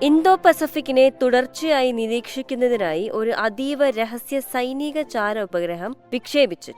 Indo പസഫിക്കിനെ തുടർച്ചയായി നിരീക്ഷിക്കുന്നതിനായി ഒരു അതീവ രഹസ്യ സൈനിക ചാര ഉപഗ്രഹം വിക്ഷേപിച്ചു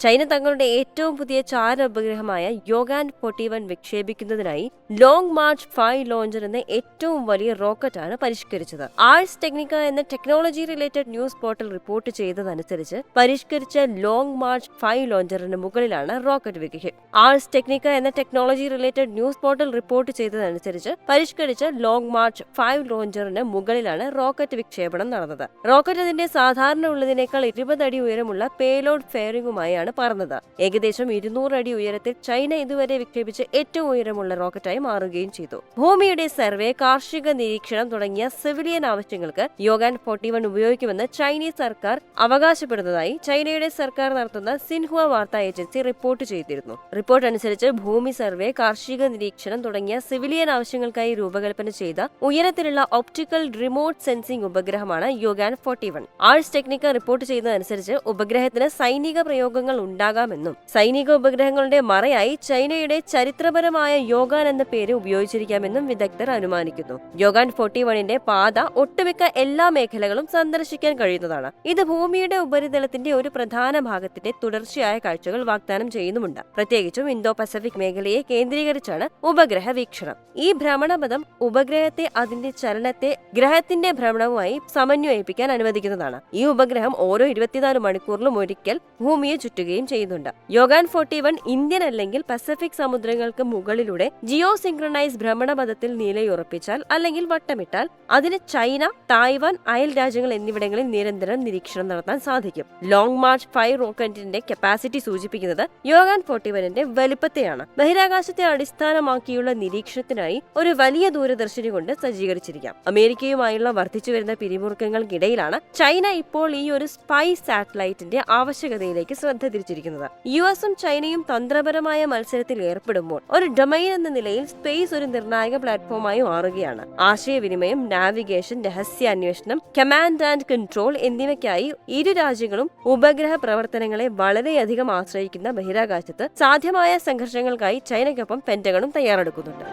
ചൈന തങ്ങളുടെ ഏറ്റവും പുതിയ ചാര ഉപഗ്രഹമായ യോഗാൻ 41 വിക്ഷേപിക്കുന്നതിനായി ലോങ് മാർച്ച് 5 ലോഞ്ചർ എന്ന ഏറ്റവും വലിയ റോക്കറ്റാണ് പരിഷ്കരിച്ചത്. ആഴ്സ് ടെക്നിക്ക എന്ന technology related news portal report ചെയ്തതനുസരിച്ച് പരിഷ്കരിച്ച ലോങ് മാർച്ച് 5 ലോഞ്ചറിന് മുകളിലാണ് റോക്കറ്റ് വിക്ഷേപം. ആഴ്സ് ടെക്നിക്ക എന്ന technology related news portal report ചെയ്തതനുസരിച്ച് പരിഷ്കരിച്ച ലോങ് മാർച്ച് 5 ലോഞ്ചറിന് മുകളിലാണ് റോക്കറ്റ് വിക്ഷേപണം നടന്നത്. റോക്കറ്റ് അതിന്റെ സാധാരണ ഉള്ളതിനേക്കാൾ 20 അടി ഉയരമുള്ള പേലോഡ് ഫെയറിംഗുമായാണ് പറന്നത്. ഏകദേശം 200 അടി ഉയരത്തിൽ ചൈന ഇതുവരെ വിക്ഷേപിച്ച ഏറ്റവും ഉയരമുള്ള റോക്കറ്റായി മാറുകയും ചെയ്തു. ഭൂമിയുടെ സർവേ, കാർഷിക നിരീക്ഷണം തുടങ്ങിയ സിവിലിയൻ ആവശ്യങ്ങൾക്ക് യോഗാൻ 41 ഉപയോഗിക്കുമെന്ന് ചൈനീസ് സർക്കാർ അവകാശപ്പെടുന്നതായി ചൈനയുടെ സർക്കാർ നടത്തുന്ന സിൻഹുവ വാർത്താ ഏജൻസി റിപ്പോർട്ട് ചെയ്തിരുന്നു. റിപ്പോർട്ട് അനുസരിച്ച് ഭൂമി സർവേ, കാർഷിക നിരീക്ഷണം തുടങ്ങിയ സിവിലിയൻ ആവശ്യങ്ങൾക്കായി രൂപകൽപ്പന ചെയ്ത ഉയരത്തിലുള്ള ഒപ്റ്റിക്കൽ റിമോട്ട് സെൻസിംഗ് ഉപഗ്രഹമാണ് യോഗാൻ 41. ആഴ്സ് ടെക്നിക്ക റിപ്പോർട്ട് ചെയ്തതനുസരിച്ച് ഉപഗ്രഹത്തിന് സൈനിക പ്രയോഗങ്ങൾ ഉണ്ടാകാമെന്നും സൈനിക ഉപഗ്രഹങ്ങളുടെ മറയായി ചൈനയുടെ ചരിത്രപരമായ യോഗാൻ എന്ന പേര് ഉപയോഗിച്ചിരിക്കാമെന്നും വിദഗ്ധർ അനുമാനിക്കുന്നു. യോഗാൻ 41ന്റെ പാത ഒട്ടുമിക്ക എല്ലാ മേഖലകളും സന്ദർശിക്കാൻ കഴിയുന്നതാണ്. ഇത് ഭൂമിയുടെ ഉപരിതലത്തിന്റെ ഒരു പ്രധാന ഭാഗത്തിന്റെ തുടർച്ചയായ കാഴ്ചകൾ വാഗ്ദാനം ചെയ്യുന്നുമുണ്ട്. പ്രത്യേകിച്ചും ഇന്തോ പസഫിക് മേഖലയെ കേന്ദ്രീകരിച്ചാണ് ഉപഗ്രഹ വീക്ഷണം. ഈ ഭ്രമണപഥം ഉപഗ്രഹത്തെ അതിന്റെ ചലനത്തെ ഗ്രഹത്തിന്റെ ഭ്രമണവുമായി സമന്വയിപ്പിക്കാൻ അനുവദിക്കുന്നതാണ്. ഈ ഉപഗ്രഹം ഓരോ 24 മണിക്കൂറിലും ഒരിക്കൽ ഭൂമിയെ ചുറ്റുകയും ചെയ്യുന്നുണ്ട്. യോഗാൻ 41 ഇന്ത്യൻ അല്ലെങ്കിൽ പസഫിക് സമുദ്രങ്ങൾക്ക് മുകളിലൂടെ ജിയോ സിൻക്രണൈസ് ഭ്രമണപഥത്തിൽ നിലയുറപ്പിച്ചാൽ അല്ലെങ്കിൽ വട്ടമിട്ടാൽ അതിന് ചൈന, തായ്വാൻ, അയൽ രാജ്യങ്ങൾ എന്നിവിടങ്ങളിൽ നിരന്തരം നിരീക്ഷണം നടത്താൻ സാധിക്കും. ലോങ് മാർച്ച് 5 റോക്കറ്റിന്റെ കപ്പാസിറ്റി സൂചിപ്പിക്കുന്നത് യോഗാൻ 41ന്റെ വലുപ്പത്തെയാണ്. ബഹിരാകാശത്തെ അടിസ്ഥാനമാക്കിയുള്ള നിരീക്ഷണത്തിനായി ഒരു വലിയ ദൂരദർശിനി കൊണ്ട് സജ്ജീകരിച്ചിരിക്കാം. അമേരിക്കയുമായുള്ള വർദ്ധിച്ചുവരുന്ന പിരിമുറുക്കങ്ങൾക്കിടയിലാണ് ചൈന ഇപ്പോൾ ഈ ഒരു സ്പൈ സാറ്റലൈറ്റിന്റെ ആവശ്യകതയിലേക്ക് ശ്രദ്ധ തിരിച്ചിരിക്കുന്നത്. യുഎസും ചൈനയും തന്ത്രപരമായ മത്സരത്തിൽ ഏർപ്പെടുമ്പോൾ ഒരു ഡൊമൈൻ എന്ന നിലയിൽ സ്പേസ് ഒരു നിർണായക പ്ലാറ്റ്ഫോമായി മാറുകയാണ്. ആശയവിനിമയം, നാവിഗേഷൻ, രഹസ്യാന്വേഷണം, കമാൻഡ് ആൻഡ് കൺട്രോൾ എന്നിവയ്ക്കായി ഇരു രാജ്യങ്ങളും ഉപഗ്രഹ പ്രവർത്തനങ്ങളെ വളരെയധികം ആശ്രയിക്കുന്ന ബഹിരാകാശത്ത് സാധ്യമായ സംഘർഷങ്ങൾക്കായി ചൈനയ്ക്കൊപ്പം പെന്റഗണും തയ്യാറെടുക്കുന്നുണ്ട്.